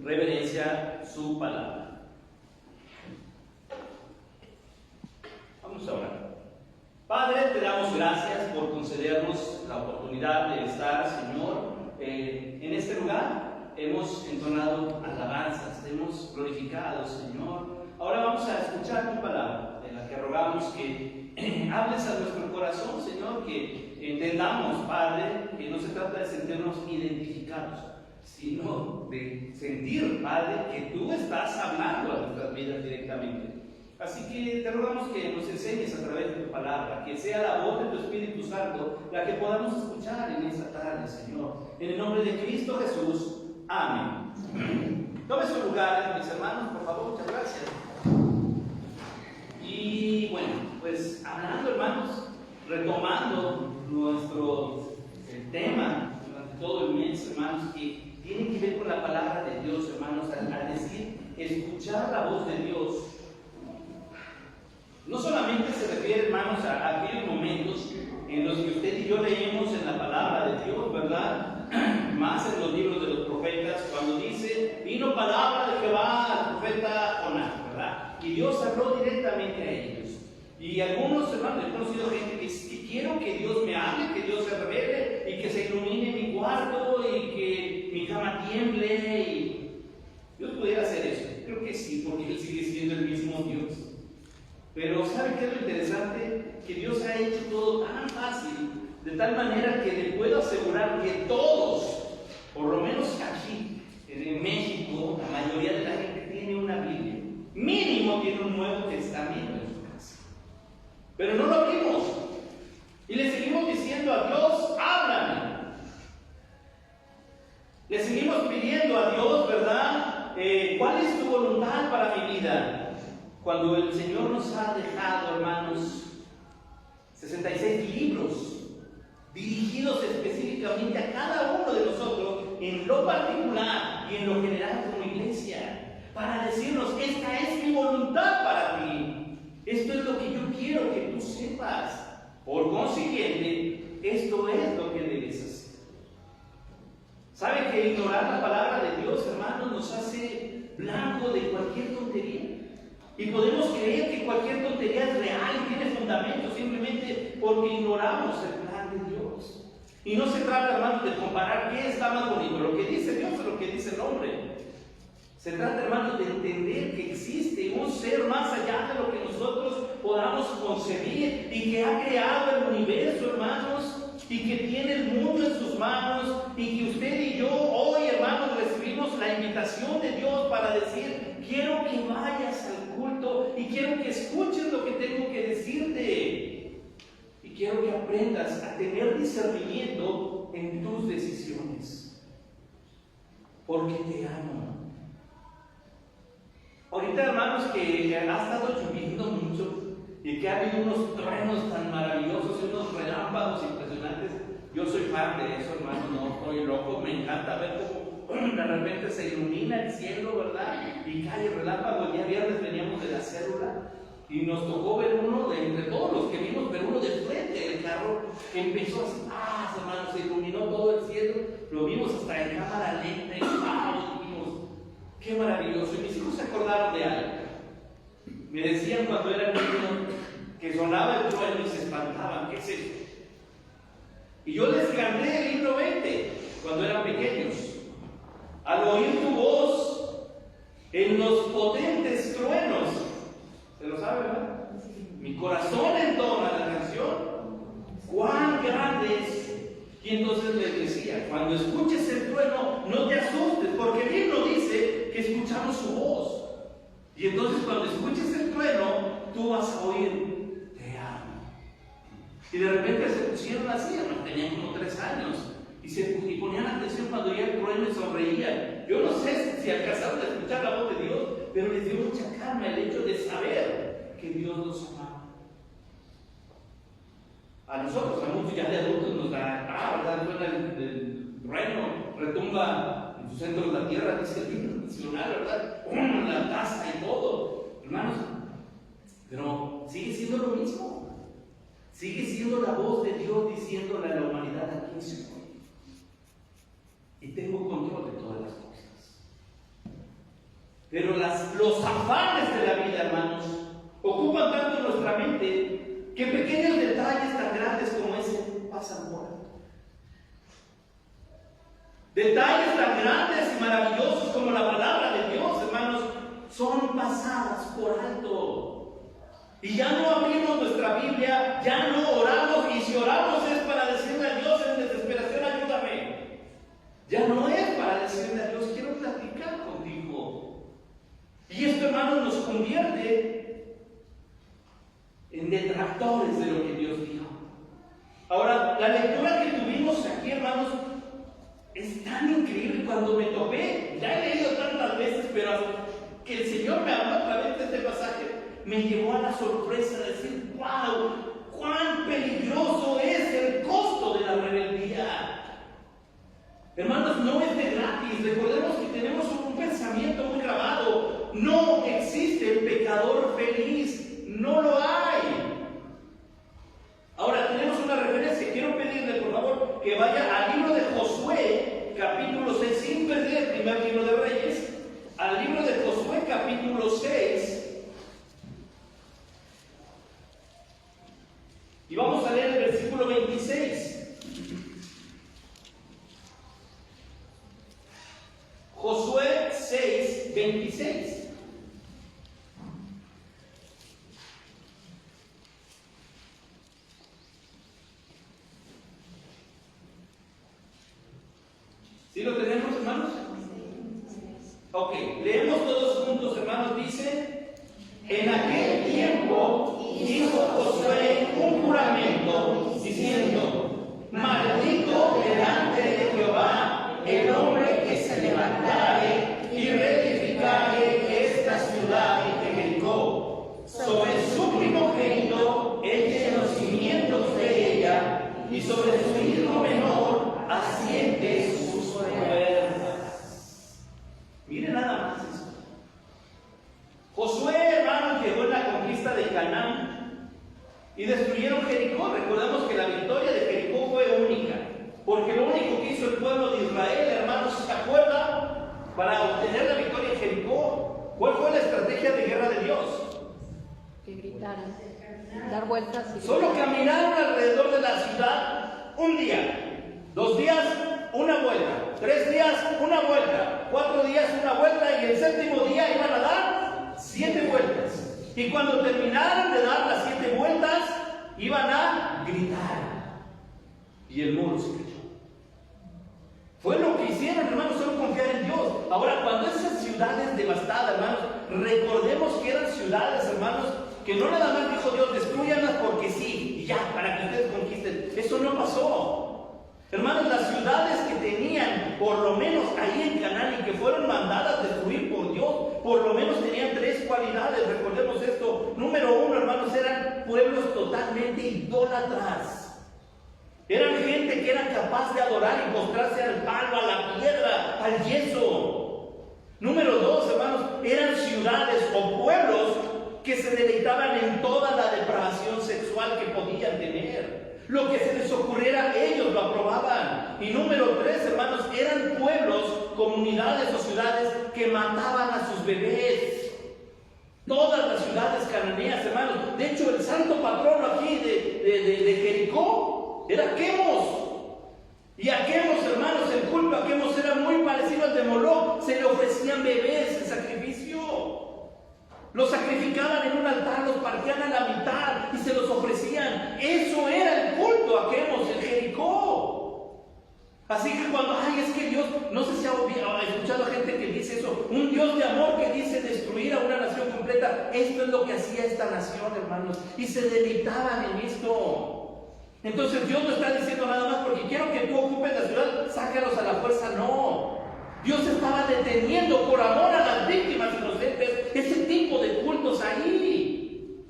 reverencia su palabra. Vamos a orar. Padre, te damos gracias por concedernos la oportunidad de estar, Señor, en este lugar. Hemos entonado alabanzas, hemos glorificado, Señor. Ahora vamos a escuchar tu palabra, de la que rogamos que hables a nuestro corazón, Señor, que entendamos, Padre, que no se trata de sentirnos identificados, sino de sentir, Padre, que tú estás hablando a nuestras vidas directamente. Así que te rogamos que nos enseñes a través de tu palabra, que sea la voz de tu Espíritu Santo la que podamos escuchar en esta tarde, Señor. En el nombre de Cristo Jesús. Amén. Tomen sus lugares, mis hermanos, por favor, muchas gracias. Y bueno, pues hablando, hermanos, retomando nuestro tema durante todo el mes, hermanos, que tiene que ver con la palabra de Dios, hermanos, al decir escuchar la voz de Dios. No solamente se refiere, hermanos, a aquellos momentos en los que usted y yo leemos en la palabra de Dios, ¿verdad? Más en los libros de los profetas, cuando dice, vino palabra de Jehová al profeta Jonás, ¿verdad? Y Dios habló directamente a ellos. Y algunos, hermanos, he conocido gente que quiero que Dios me hable, que Dios se revele y que se ilumine mi cuarto y que mi cama tiemble. Y Dios pudiera hacer eso. Creo que sí, porque Él sigue siendo el mismo Dios. Pero ¿sabe qué es lo interesante? Que Dios ha hecho todo tan fácil, de tal manera que le puedo asegurar que todos, por lo menos aquí, en México, la mayoría de la gente tiene una Biblia. Mínimo tiene un Nuevo Testamento en su casa. Pero no lo abrimos. Y le seguimos diciendo a Dios, háblame. Le seguimos pidiendo a Dios, ¿verdad? ¿Cuál es tu voluntad para mi vida? Cuando el Señor nos ha dejado, hermanos, 66 libros dirigidos específicamente a cada uno de nosotros en lo particular y en lo general como iglesia, para decirnos, esta es mi voluntad para ti, esto es lo que yo quiero que tú sepas, por consiguiente, esto es lo que debes hacer. ¿Sabe que ignorar la palabra de Dios, hermanos, nos hace blanco de cualquier tontería? Y podemos creer que cualquier tontería es real y tiene fundamento simplemente porque ignoramos el plan de Dios. Y no se trata, hermanos, de comparar qué está más bonito, lo que dice Dios o lo que dice el hombre. Se trata, hermanos, de entender que existe un ser más allá de lo que nosotros podamos concebir y que ha creado el universo, hermanos, y que tiene el mundo en sus manos, y que usted y yo hoy, hermanos, recibimos la invitación de Dios para decir, quiero que vayas al culto y quiero que escuches lo que tengo que decirte. Y quiero que aprendas a tener discernimiento en tus decisiones. Porque te amo. Ahorita, hermanos, que ha estado lloviendo mucho y que ha habido unos truenos tan maravillosos y unos relámpagos impresionantes. Yo soy fan de eso, hermanos, no estoy loco. Me encanta ver cómo de repente se ilumina el cielo, ¿verdad? Y cae el relámpago. El día viernes veníamos de la célula y nos tocó ver uno de entre todos los que vimos, ver uno de frente del carro que empezó así, hermanos, se iluminó todo el cielo. Lo vimos hasta en cámara lenta y dijimos, qué maravilloso. Y mis hijos se acordaron de algo. Me decían cuando eran niños que sonaba el trueno y se espantaban. ¿Qué es eso? Y yo les canté el libro 20 cuando eran pequeños. Al oír tu voz en los potentes truenos. ¿Se lo sabe, verdad? Mi corazón entona la canción. ¡Cuán grande es! Y entonces les decía, cuando escuches el trueno, no te asustes, porque bien nos dice que escuchamos su voz. Y entonces cuando escuches el trueno, tú vas a oír, te amo. Y de repente se pusieron así, hermano, tenían como 3 años, y ponían atención cuando oían el trueno y sonreían. Yo no sé si alcanzaron a escuchar la voz de Dios, pero les dio mucha calma el hecho de saber que Dios nos amaba. A nosotros, a muchos ya de adultos, nos da, ¿verdad? Suena el trueno, retumba en sus centros de la tierra, dice el libro nacional, ¿verdad? La taza y todo, hermanos. Pero sigue siendo lo mismo. Sigue siendo la voz de Dios diciéndole a la humanidad, aquí estoy. Y tengo control de todas las cosas. Pero los afanes de la vida, hermanos, ocupan tanto nuestra mente que pequeños detalles tan grandes como ese pasan por alto. Detalles tan grandes y maravillosos como la palabra de Dios, hermanos, son pasadas por alto. Y ya no abrimos nuestra Biblia, ya no oramos, y si oramos es para decirle a Dios en desesperación, ayúdame. Ya no es para decirle a Dios, quiero platicar contigo. Y esto, hermanos, nos convierte en detractores de lo que Dios dijo. Ahora, la lectura que tuvimos aquí, hermanos, es tan increíble. Cuando me topé, ya he leído tantas veces, pero que el Señor me habló a través de este pasaje, me llevó a la sorpresa de decir, wow, cuán peligroso es el costo de la rebeldía. Hermanos, no es de gratis. Recordemos que tenemos un pensamiento muy grabado. No existe el pecador feliz. No lo hay. Ahora tenemos una referencia. Quiero pedirle, por favor, que vaya al libro de Josué, capítulo 6, sin perder el primer libro de Reyes, al libro de Josué, capítulo 6. Y vamos a leer el versículo 26. Josué 6, 26. ¿Sí lo tenemos, hermanos? Ok, leemos todos juntos, hermanos. Dice: en aquel tiempo hizo Josué un juramento diciendo: maldito delante de Jehová el hombre que se levantare y reedificare esta ciudad de Jericó. Sobre su primogénito eche los cimientos de ella, y sobre su hijo menor asiente sus puertas. Miren nada más eso. Josué, hermanos, llegó en la conquista de Canaán y destruyeron Jericó. Recordemos que la victoria de Jericó fue única, porque lo único que hizo el pueblo de Israel, hermanos, ¿se acuerdan? Para obtener la victoria en Jericó, ¿cuál fue la estrategia de guerra de Dios? Que gritaran, dar vueltas y solo caminaron alrededor de la ciudad un día, 2 días, una vuelta, 3 días, una vuelta, 4 días, una vuelta, y el séptimo día iban a dar 7 vueltas. Y cuando terminaron de dar las 7 vueltas, iban a gritar. Y el muro se cayó. Fue lo que hicieron, hermanos, solo confiar en Dios. Ahora, cuando esas ciudades devastadas, hermanos, recordemos que eran ciudades, hermanos, que no nada más dijo Dios, destruyanlas porque sí, y ya, para que ustedes conquisten. Eso no pasó. Hermanos, las ciudades que tenían, por lo menos ahí en Canaán, y que fueron mandadas a destruir por Dios, por lo menos tenían 3 cualidades. Recordemos esto. Número 1, hermanos, eran pueblos totalmente idólatras. Eran gente que era capaz de adorar y postrarse al palo, a la piedra, al yeso. Número 2, hermanos, eran ciudades o pueblos que se deleitaban en toda la depravación sexual que podían tener. Lo que se les ocurriera, ellos lo aprobaban. Y número 3, hermanos, eran pueblos, comunidades o ciudades que mataban a sus bebés. Todas las ciudades cananeas, hermanos. De hecho, el santo patrono aquí de Jericó era Quemos. Y a Quemos, hermanos, el culto a Quemos era muy parecido al de Moloch. Se le ofrecían bebés en sacrificio. Los sacrificaban en un altar, los partían a la mitad y se los ofrecían. Eso era el culto a Quemos en Jericó. Así que cuando, es que Dios, no sé si ha escuchado a gente que dice eso, un Dios de amor que dice destruir a una nación completa. Esto es lo que hacía esta nación, hermanos, y se deleitaban en esto. Entonces Dios no está diciendo nada más porque quiero que tú ocupes la ciudad, sácalos a la fuerza, no. Dios estaba deteniendo por amor a las víctimas inocentes ese tipo de cultos ahí.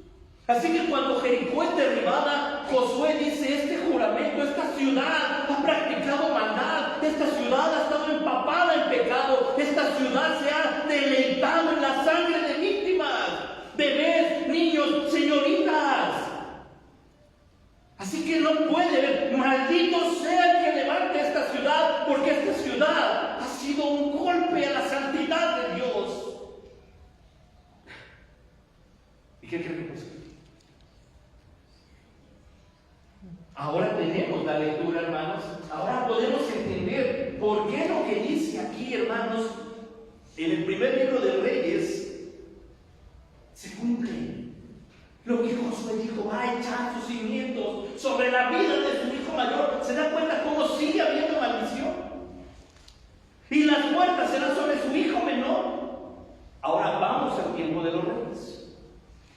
Así que cuando Jericó es derribada, Josué dice: este juramento, esta ciudad ha practicado maldad, esta ciudad ha estado empapada en pecado, esta ciudad se ha deleitado en la sangre de víctimas, bebés, niños, señoritas. Así que no puede ver, maldito sea el que levante esta ciudad, porque esta ciudad ha sido un golpe a la santidad de Dios. ¿Y qué creen que pasó? Ahora tenemos la lectura, hermanos. Ahora podemos entender por qué lo que dice aquí, hermanos, en el primer libro de Reyes, se cumple. Lo que Josué dijo, va a echar sus cimientos sobre la vida de su hijo mayor. ¿Se da cuenta cómo sigue habiendo maldición? Y las puertas serán sobre su hijo menor. Ahora vamos al tiempo de los reyes.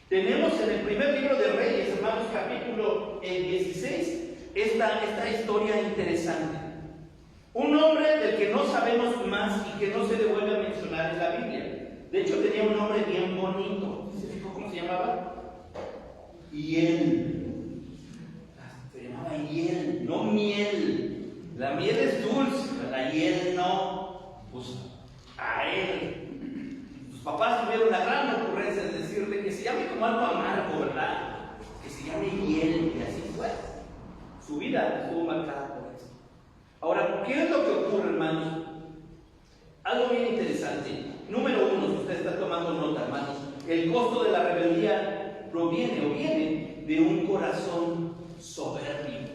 Tenemos en el primer libro de Reyes, hermanos, capítulo 16, esta historia interesante. Un hombre del que no sabemos más y que no se le vuelve a mencionar en la Biblia. De hecho, tenía un nombre bien bonito. ¿Se fijó cómo se llamaba? Hiel. Se llamaba hiel, no miel. La miel es dulce, pero la hiel no. Pues a él. Sus papás tuvieron la gran ocurrencia de decirle que se llame como algo amargo, ¿verdad? Que se llame hiel, y así fue. Su vida estuvo marcada por eso. Ahora, ¿qué es lo que ocurre, hermanos? Algo bien interesante. Número uno, si usted está tomando nota, hermanos, el costo de la rebeldía viene de un corazón soberbio.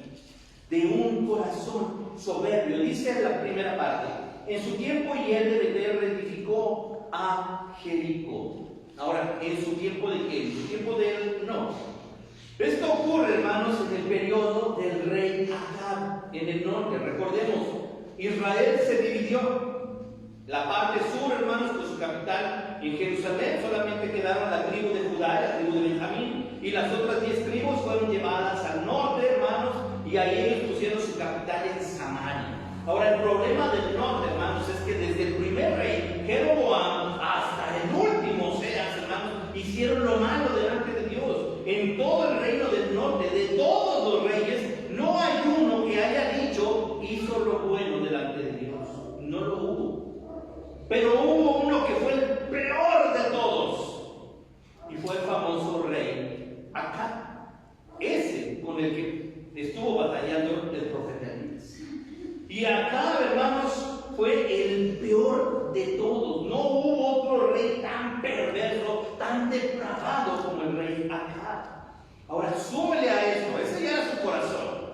De un corazón soberbio. Dice en la primera parte: en su tiempo Hiel de Betel reedificó a Jericó. Ahora, ¿en su tiempo de qué? ¿En su tiempo de él? No. Esto ocurre, hermanos, en el periodo del rey Acab, en el norte. Recordemos, Israel se dividió. La parte sur, hermanos, con su capital en Jerusalén, solamente quedaron la tribu de Judá, la tribu de Benjamín, y las otras 10 tribus fueron llevadas al norte, hermanos, y ahí ellos pusieron su capital en Samaria. Ahora, el problema del norte, hermanos, es que desde el primer rey, Jeroboam, hasta el último Oseas, hermanos, hicieron lo malo delante de Dios. En todo el reino del norte, de todos los reyes, no hay uno que haya dicho, hizo lo bueno delante de Dios. No lo hubo. Pero hubo uno que fue el peor de todos, y fue el famoso rey Acab, ese con el que estuvo batallando el profeta Elías. Y Acab, hermanos, fue el peor de todos. No hubo otro rey tan perverso, tan depravado como el rey Acab. Ahora súmele a esto, ese ya era su corazón.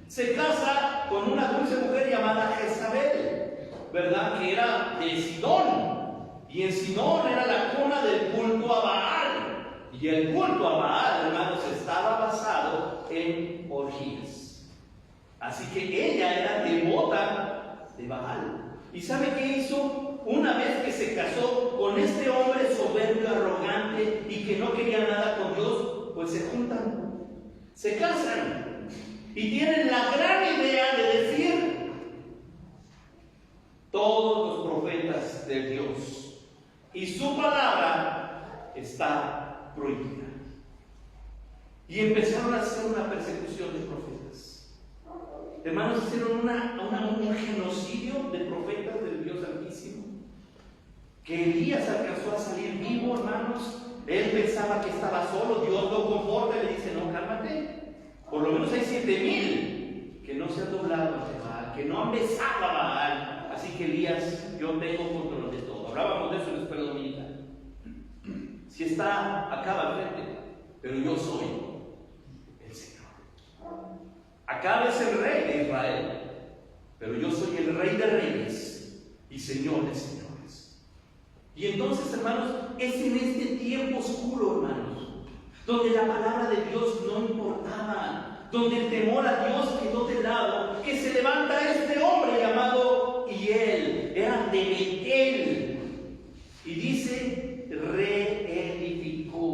Se casa con una dulce mujer llamada Jezabel, ¿verdad? Que era de Sidón. Y en Sidón era la cuna del culto a Baal. Y el culto a Baal, hermanos, estaba basado en orgías. Así que ella era devota de Baal. ¿Y sabe qué hizo? Una vez que se casó con este hombre soberbio, arrogante y que no quería nada con Dios, pues se juntan, se casan y tienen la gran idea de decir: todos los profetas de Dios y su palabra está prohibida. Y empezaron a hacer una persecución de profetas. Hermanos, hicieron un genocidio de profetas del Dios Altísimo. Que Elías alcanzó a salir vivo, hermanos. Él pensaba que estaba solo. Dios lo conforta y le dice: no, cálmate. Por lo menos hay 7,000 que no se han doblado ante Baal, que no han besado a Baal. Así que Elías, yo tengo control de todo. Hablábamos de eso en la escuela dominical. Si está acá al frente, pero yo soy el Señor. Acá es el rey de Israel, pero yo soy el rey de reyes y señor de señores. Y entonces, hermanos, es en este tiempo oscuro, hermanos, donde la palabra de Dios no importaba, donde el temor a Dios quedó de lado, que se levanta este hombre llamado Hiel, era de Betel, y dice: reedificó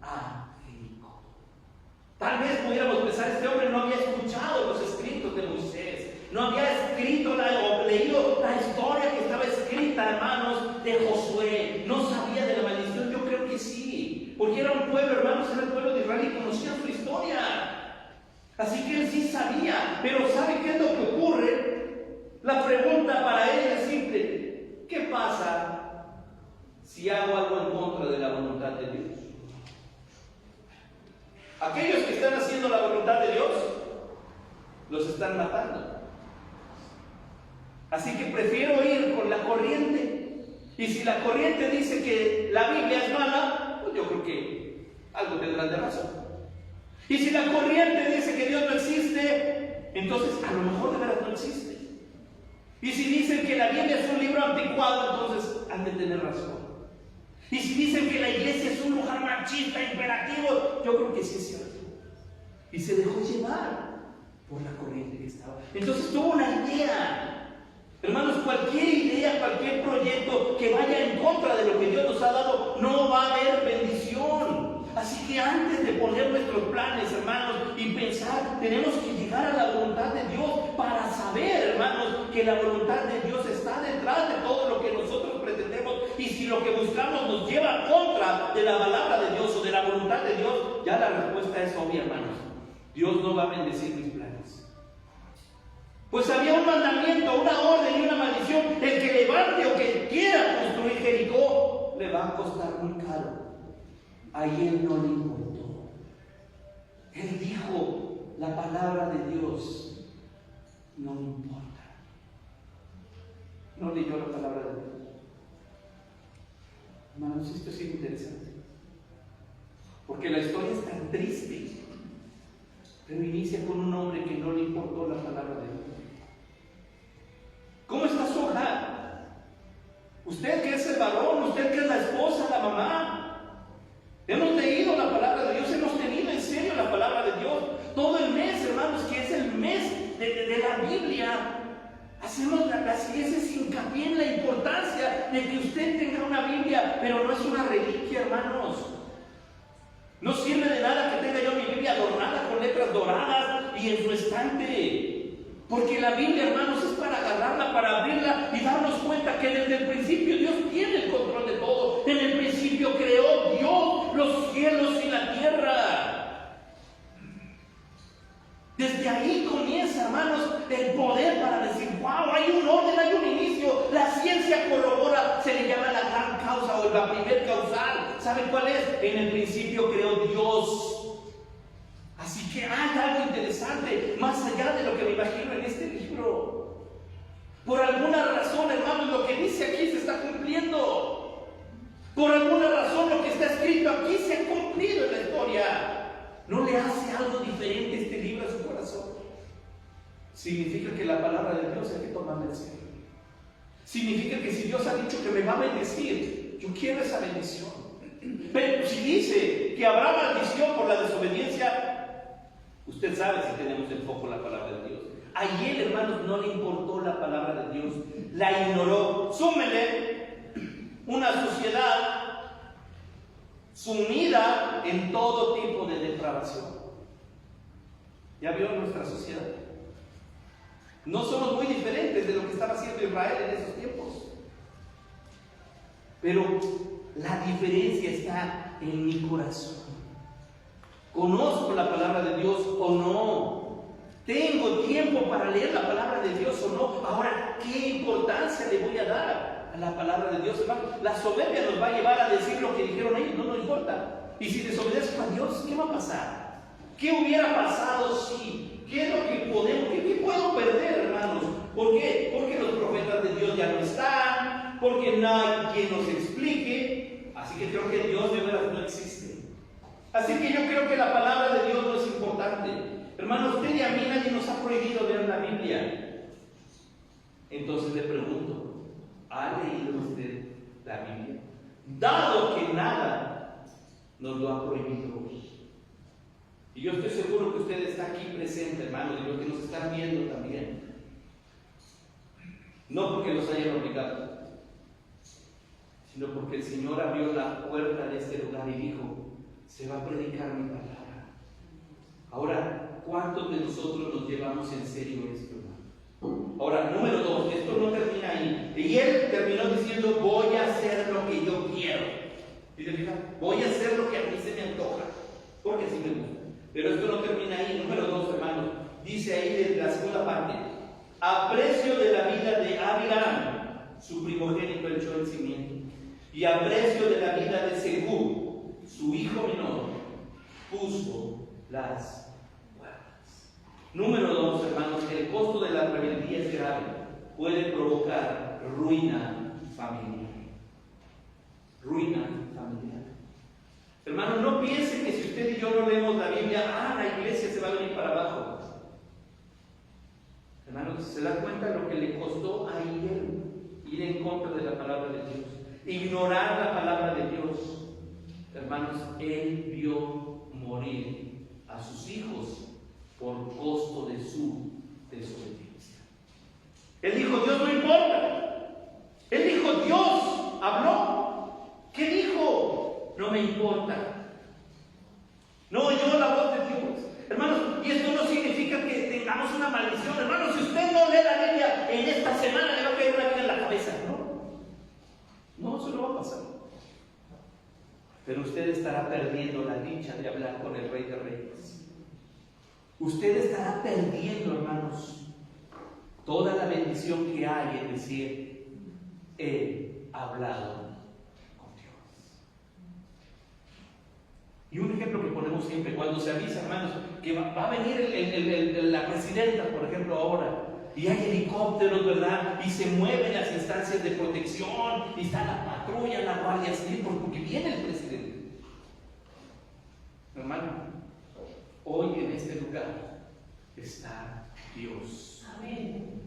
a Jericó. Tal vez pudiéramos pensar: este hombre no había escuchado los escritos de Moisés, no había escrito o leído la historia que estaba escrita, hermanos, de Josué, no sabía de la maldición. Yo creo que sí, porque era un pueblo, hermanos, era el pueblo de Israel y conocía su historia. Así que él sí sabía, pero ¿sabe qué es lo que ocurre? La pregunta para él es simple: ¿qué pasa si hago algo en contra de la voluntad de Dios? Aquellos que están haciendo la voluntad de Dios los están matando. Así que prefiero ir con la corriente. Y si la corriente dice que la Biblia es mala, pues yo creo que algo tendrán de razón. Y si la corriente dice que Dios no existe, entonces a lo mejor de verdad no existe. Y si dicen que la Biblia es un libro anticuado, entonces han de tener razón. Y si dicen que la iglesia es un lugar machista, imperativo, yo creo que sí es cierto. Y se dejó llevar por la corriente que estaba. Entonces tuvo una idea. Hermanos, cualquier idea, cualquier proyecto que vaya en contra de lo que Dios nos ha dado, no va a haber bendición. Así que antes de poner nuestros planes, hermanos, y pensar, tenemos que llegar a la voluntad de Dios para saber, hermanos, que la voluntad de Dios está detrás de todo lo que nosotros pretendemos. Y si lo que buscamos nos lleva contra de la palabra de Dios o de la voluntad de Dios, ya la respuesta es obvia, hermanos. Dios no va a bendecir mis planes. Pues había un mandamiento, una orden y una maldición. El que levante o que quiera construir Jericó le va a costar muy caro. A él no le importó. Él dijo, la palabra de Dios no me importa. No leyó la palabra de Dios. Hermanos, esto es interesante. Porque la historia es tan triste. Pero inicia con un hombre que no le importó la palabra de Dios. ¿Cómo está su hogar? Usted que es el varón, usted que es la esposa, la mamá. Hemos leído la palabra de Dios, hemos tenido en serio la palabra de Dios. Todo el mes, hermanos, que es el mes de la Biblia. Hacemos las iglesias hincapié en la importancia de que usted tenga una Biblia, pero no es una reliquia, hermanos. No sirve de nada que tenga yo mi Biblia adornada con letras doradas y en su estante. Porque la Biblia, hermanos, es para agarrarla, para abrirla y darnos cuenta que desde el principio Dios tiene el control de todo. En el principio creó Dios los cielos y la tierra. Desde ahí comienza, hermanos, el poder para decir, wow, hay un orden, hay un inicio. La ciencia corrobora, se le llama la gran causa o la primer causal. ¿Saben cuál es? En el principio creó Dios. Así que hay algo interesante, más allá de lo que me imagino en este libro. Por alguna razón, hermanos, lo que dice aquí se está cumpliendo. Por alguna razón, lo que está escrito aquí se ha cumplido en la historia. ¿No le hace algo diferente este libro a su corazón? Significa que la palabra de Dios hay que tomarla en serio. Significa que si Dios ha dicho que me va a bendecir, yo quiero esa bendición. Pero si dice que habrá maldición por la desobediencia, usted sabe si tenemos en foco la palabra de Dios. A él, hermanos, no le importó la palabra de Dios, la ignoró. Súmele una sociedad sumida en todo tipo de depravación. ¿Ya vio nuestra sociedad? No somos muy diferentes de lo que estaba haciendo Israel en esos tiempos. Pero la diferencia está en mi corazón. ¿Conozco la palabra de Dios o no? ¿Tengo tiempo para leer la palabra de Dios o no? Ahora, ¿qué importancia le voy a dar a la palabra de Dios, hermano? La soberbia nos va a llevar a decir lo que dijeron ellos, no nos importa. Y si desobedezco a Dios, ¿qué va a pasar? ¿Qué hubiera pasado si? ¿Qué es lo que podemos? ¿Qué puedo perder, hermanos? ¿Por qué? Porque los profetas de Dios ya no están, porque no hay quien nos explique. Así que creo que Dios de verdad no existe. Así que yo creo que la palabra de Dios no es importante. Hermanos, usted y a mí nadie nos ha prohibido leer la Biblia. Entonces le pregunto, ¿ha leído usted la Biblia? Dado que nada nos lo ha prohibido hoy. Y yo estoy seguro que usted está aquí presente, hermanos, y los que nos están viendo también. No porque los hayan obligado, sino porque el Señor abrió la puerta de este lugar y dijo, se va a predicar mi palabra. Ahora, ¿cuántos de nosotros nos llevamos en serio esto, hermano? Ahora, número 2, esto no termina ahí. Y él terminó diciendo, voy a hacer lo que yo quiero. ¿Sí te fijas? Voy a hacer lo que a mí se me antoja, porque así me gusta. Pero esto no termina ahí. Número 2, hermanos, dice ahí de la segunda parte, a precio de la vida de Abraham, su primogénito echó el cimiento, y a precio de la vida de Segú, su hijo menor, puso las puertas. Número 2, hermanos, el costo de la rebeldía es grave, puede provocar ruina familiar. Ruina familiar. Hermano, no piense que si usted y yo no leemos la Biblia, la iglesia se va a venir para abajo. Hermano, ¿se da cuenta de lo que le costó a él ir en contra de la palabra de Dios? Ignorar la palabra de Dios. Hermanos, él vio morir a sus hijos por costo de su desobediencia. Él dijo, Dios no importa. Él dijo, Dios habló. ¿Qué dijo? No me importa. No oyó la voz de Dios. Hermanos, y esto no significa que tengamos una maldición. Hermanos, si usted no lee la Biblia en esta semana, le va a caer una vida en la cabeza. No, eso no va a pasar. Pero usted estará perdiendo la dicha de hablar con el Rey de Reyes. Usted estará perdiendo, hermanos, toda la bendición que hay en decir, he hablado con Dios. Y un ejemplo que ponemos siempre, cuando se avisa, hermanos, que va a venir la presidenta, por ejemplo, ahora, y hay helicópteros, ¿verdad? Y se mueven las instancias de protección, y está la patrulla, la guardia civil, porque viene el presidente. Hermano, hoy en este lugar está Dios. Amén.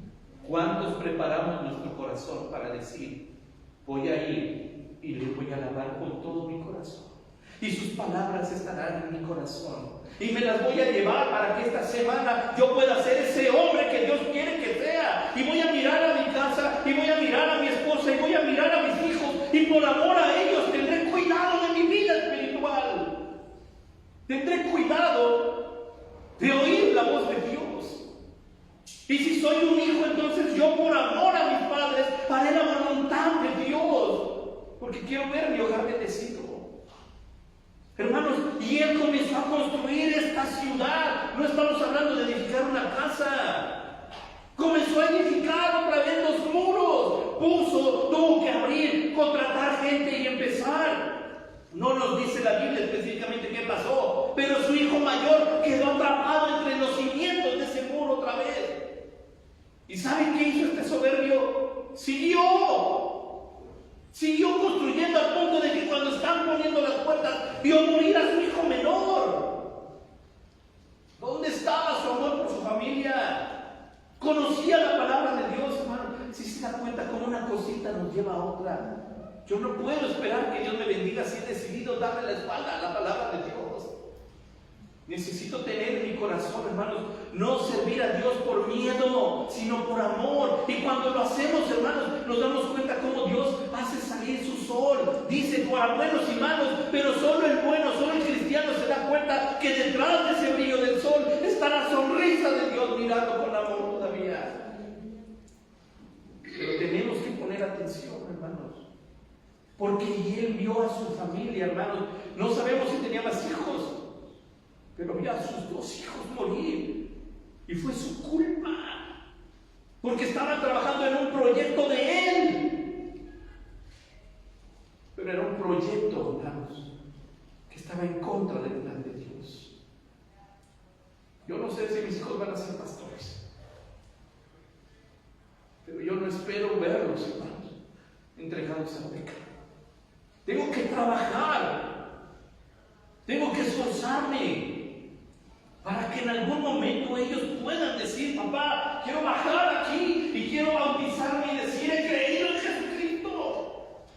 ¿Cuántos preparamos nuestro corazón para decir, voy a ir y le voy a alabar con todo mi corazón? Y sus palabras estarán en mi corazón. Y me las voy a llevar para que esta semana yo pueda ser ese hombre que Dios quiere que sea. Y voy a mirar a mi casa, y voy a mirar a mi esposa, y voy a mirar a mis hijos. Y por amor a ellos tendré cuidado de mi vida espiritual. Tendré cuidado de oír la voz de Dios. Y si soy un hijo, entonces yo por amor a mis padres haré la voluntad de Dios. Porque quiero ver mi hogar bendecido. Hermanos, y él comenzó a construir esta ciudad. No estamos hablando de edificar una casa. Comenzó a edificar otra vez los muros. Tuvo que abrir, contratar gente y empezar. No nos dice la Biblia específicamente qué pasó, pero su hijo mayor quedó atrapado entre los cimientos de ese muro otra vez. ¿Y saben qué hizo este soberbio? Siguió construyendo al punto de que cuando están poniendo las puertas, vio morir a su hijo menor. ¿Dónde estaba su amor por su familia? Conocía la palabra de Dios, hermano. Si se da cuenta cómo una cosita nos lleva a otra. Yo no puedo esperar que Dios me bendiga si he decidido darle la espalda a la palabra de Dios. Necesito tener en mi corazón, hermanos, no servir a Dios por miedo, sino por amor. Y cuando lo hacemos, hermanos, nos damos cuenta cómo Dios hace salir su sol. Dice, para buenos y malos, pero solo el bueno, solo el cristiano se da cuenta que detrás de ese brillo del sol está la sonrisa de Dios mirando con amor todavía. Pero tenemos que poner atención, hermanos, porque él vio a su familia, hermanos. No sabemos si tenía más hijos, pero vio a sus 2 hijos morir. Y fue su culpa, porque estaban trabajando en un proyecto de él. Pero era un proyecto, hermanos, que estaba en contra del plan de Dios. Yo no sé si mis hijos van a ser pastores, pero yo no espero verlos, hermanos, entregados al pecado. Tengo que trabajar, tengo que esforzarme para que en algún momento ellos puedan decir, papá, quiero bajar aquí y quiero bautizarme y decir, he creído en Jesucristo.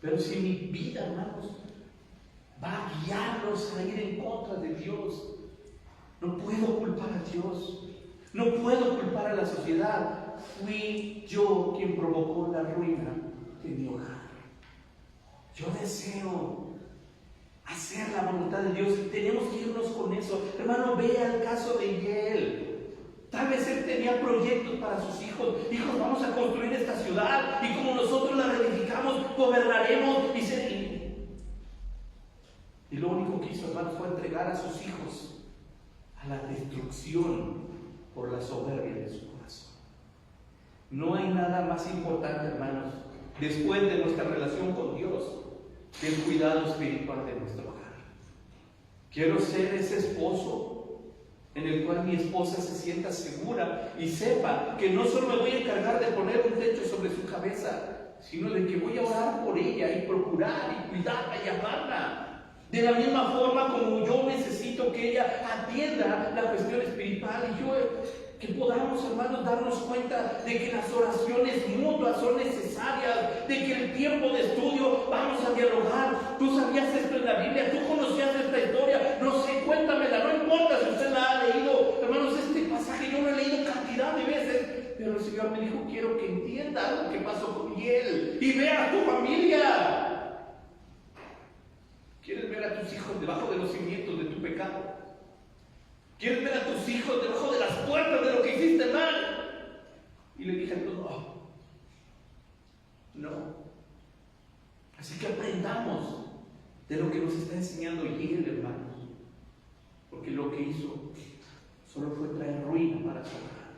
Pero si mi vida, hermanos, va a guiarlos a ir en contra de Dios, no puedo culpar a Dios, no puedo culpar a la sociedad. Fui yo quien provocó la ruina de mi hogar. Yo deseo hacer la voluntad de Dios y tenemos que irnos con eso. Hermano, vea el caso de Yael. Tal vez él tenía proyectos para sus hijos. Hijos, vamos a construir esta ciudad y como nosotros la reedificamos, gobernaremos y lo único que hizo, hermanos, fue entregar a sus hijos a la destrucción por la soberbia de su corazón. No hay nada más importante, hermanos, después de nuestra relación con Dios, que el cuidado espiritual de nuestro hogar. Quiero ser ese esposo en el cual mi esposa se sienta segura y sepa que no solo me voy a encargar de poner un techo sobre su cabeza, sino de que voy a orar por ella y procurar y cuidarla y amarla. De la misma forma como yo necesito que ella atienda la cuestión espiritual y yo, que podamos, hermanos, darnos cuenta de que las oraciones mutuas son necesarias, de que el tiempo de estudio vamos a dialogar. Tú sabías esto en la Biblia, tú conocías esta historia, no sé, cuéntamela, no importa si usted la ha leído. Hermanos, este pasaje yo lo he leído cantidad de veces, pero el Señor me dijo, quiero que entiendas lo que pasó con él y vea a tu familia. ¿Quieres ver a tus hijos debajo de los cimientos de tu pecado? ¿Quieres ver a tus hijos debajo de las puertas de lo que hiciste mal? Y le dije, no. Así que aprendamos de lo que nos está enseñando él, hermanos. Porque lo que hizo solo fue traer ruina para su hogar.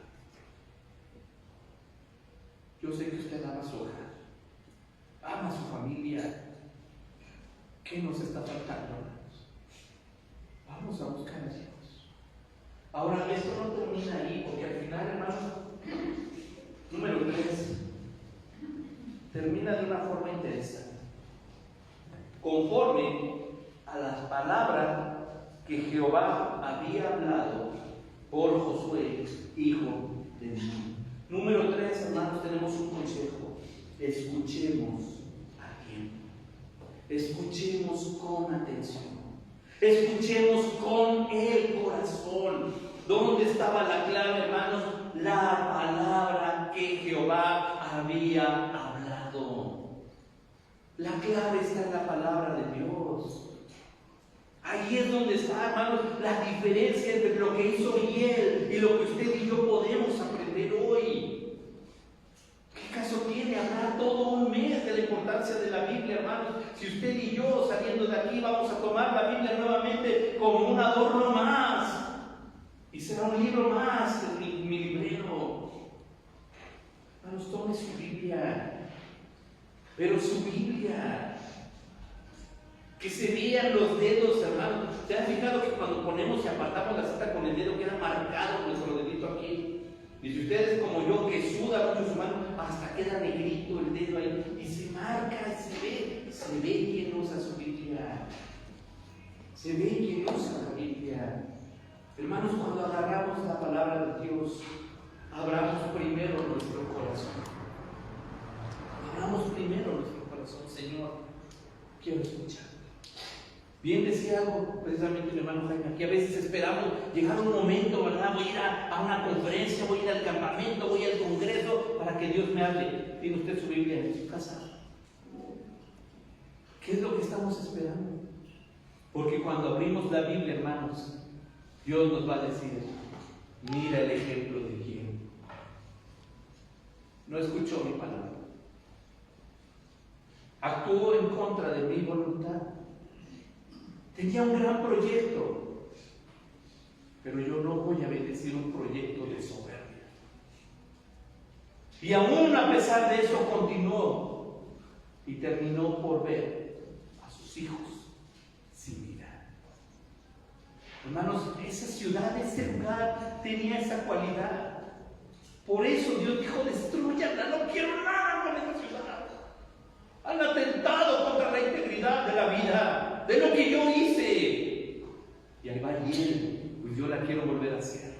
Yo sé que usted ama su hogar, ama a su familia. ¿Qué nos está faltando, hermanos? Vamos a buscar a Dios. Ahora, esto no termina ahí, porque al final, hermanos, número 3, termina de una forma interesante. Conforme a las palabras que Jehová había hablado por Josué, hijo de Nun. Número 3, hermanos, tenemos un consejo. Escuchemos a tiempo. Escuchemos con atención. Escuchemos con el corazón. ¿Dónde estaba la clave, hermanos? La palabra que Jehová había hablado. La clave está en la palabra de Dios. Ahí es donde está, hermanos, la diferencia entre lo que hizo él y lo que usted y yo podemos aprender hoy. ¿Qué caso tiene hablar todo un mes de la importancia de la Biblia, hermanos? Si usted y yo, saliendo de aquí, vamos a tomar la Biblia nuevamente como un adorno más. Y será un libro más en mi librero. Hermanos, tome su Biblia. Pero su Biblia. Que se vean los dedos, hermanos. ¿Se han fijado que cuando ponemos y apartamos la cita con el dedo queda marcado nuestro dedito aquí? Y si ustedes como yo que suda mucho su mano, hasta queda negrito el dedo ahí y se marca y se ve quién usa su Biblia. Se ve quién usa la Biblia. Hermanos, cuando agarramos la palabra de Dios, abramos primero nuestro corazón. Abramos primero nuestro corazón. Señor, quiero escuchar. Bien decía algo precisamente mi hermano Jaime, que a veces esperamos llegar un momento, ¿verdad? Voy a ir a una conferencia, voy a ir al campamento, voy al congreso para que Dios me hable. ¿Tiene usted su Biblia en su casa? ¿Qué es lo que estamos esperando? Porque cuando abrimos la Biblia, hermanos, Dios nos va a decir, mira el ejemplo de quién. No escuchó mi palabra. Actuó en contra de mi voluntad. Tenía un gran proyecto, pero yo no voy a bendecir un proyecto de soberbia. Y aún a pesar de eso continuó y terminó por ver a sus hijos sin vida. Hermanos, esa ciudad, ese lugar tenía esa cualidad. Por eso Dios dijo, destruyanla, no quiero nada con esa ciudad. Han atentado contra la integridad de la vida, de lo que yo hice. Y ahí va él, pues yo la quiero volver a hacer.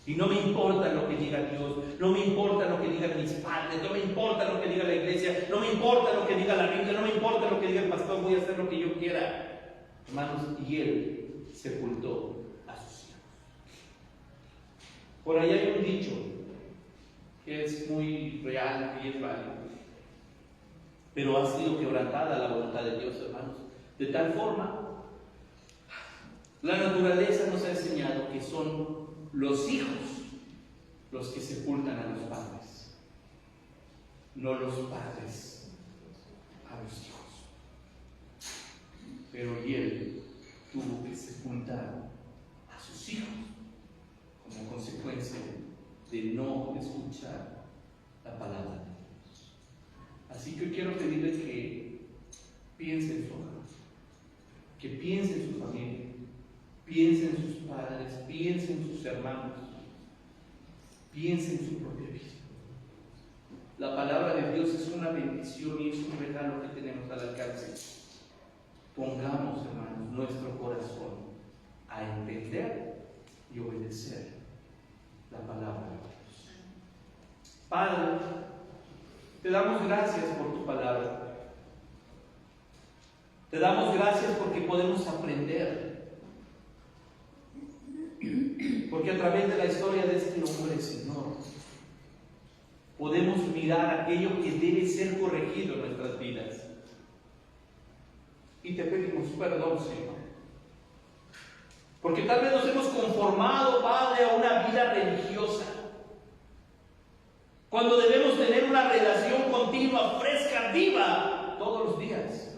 Y no me importa lo que diga Dios, no me importa lo que digan mis padres, no me importa lo que diga la iglesia, no me importa lo que diga la Biblia, no me importa lo que diga el pastor, voy a hacer lo que yo quiera. Hermanos, y él sepultó a sus hijos. Por ahí hay un dicho que es muy real y es válido, pero ha sido quebrantada la voluntad de Dios, hermanos. De tal forma, la naturaleza nos ha enseñado que son los hijos los que sepultan a los padres, no los padres a los hijos. Pero y él tuvo que sepultar a sus hijos como consecuencia de no escuchar la palabra de Dios. Así que quiero pedirle que piense en su hogar, que piense en su familia, piense en sus padres, piense en sus hermanos, piense en su propia vida. La La palabra de Dios es una bendición y es un regalo que tenemos al alcance. Pongamos, hermanos, nuestro corazón a entender y obedecer la palabra de Dios. Padre, te damos gracias por tu palabra. Te damos gracias porque podemos aprender. Porque a través de la historia de este hombre, Señor, podemos mirar aquello que debe ser corregido en nuestras vidas. Y te pedimos perdón, Señor. Porque tal vez nos hemos conformado, Padre, a una vida religiosa, cuando debemos tener una relación continua, fresca, viva, todos los días,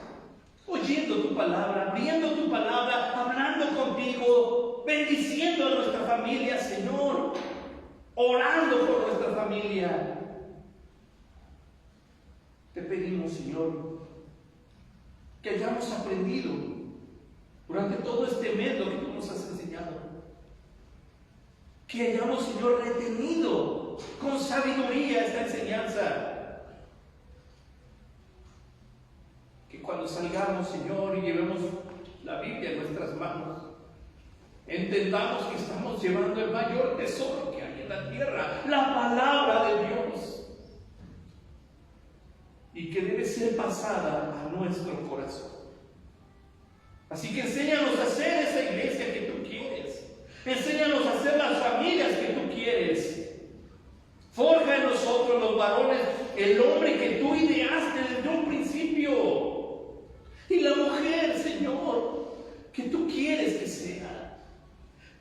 oyendo tu palabra, abriendo tu palabra, hablando contigo, bendiciendo a nuestra familia, Señor, orando por nuestra familia. Te pedimos, Señor, que hayamos aprendido durante todo este mes lo que tú nos has enseñado. Que hayamos, Señor, retenido con sabiduría esta enseñanza. Que cuando salgamos, Señor, y llevemos la Biblia en nuestras manos, entendamos que estamos llevando el mayor tesoro que hay en la tierra, la palabra de Dios. Y que debe ser pasada a nuestro corazón. Así que enséñanos a hacer esa iglesia que tú quieres. Enséñanos a hacer las familias que tú quieres. Forja en nosotros, los varones, el hombre que tú ideaste desde un principio. Y la mujer, Señor, que tú quieres que sea.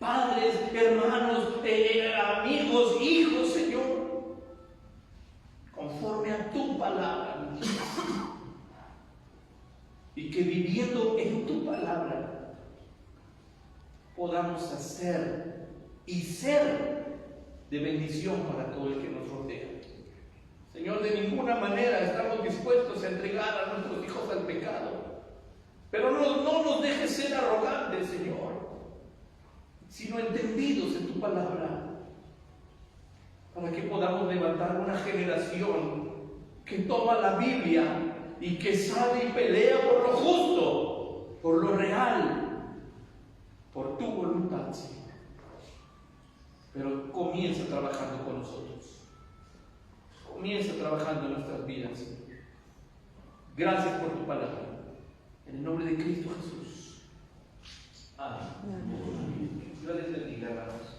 Padres, hermanos, amigos, hijos, Señor. Conforme a tu palabra, mi Dios. Y que viviendo en tu palabra podamos hacer y ser de bendición para todo el que nos rodea. Señor, de ninguna manera estamos dispuestos a entregar a nuestros hijos al pecado, pero no nos dejes ser arrogantes, Señor, sino entendidos en tu palabra, para que podamos levantar una generación que toma la Biblia y que sale y pelea por lo justo, por lo real, por tu voluntad, Señor. Pero comienza trabajando con nosotros. Comienza trabajando en nuestras vidas, Señor. Gracias por tu palabra. En el nombre de Cristo Jesús. Amén. Dios les bendiga, hermanos.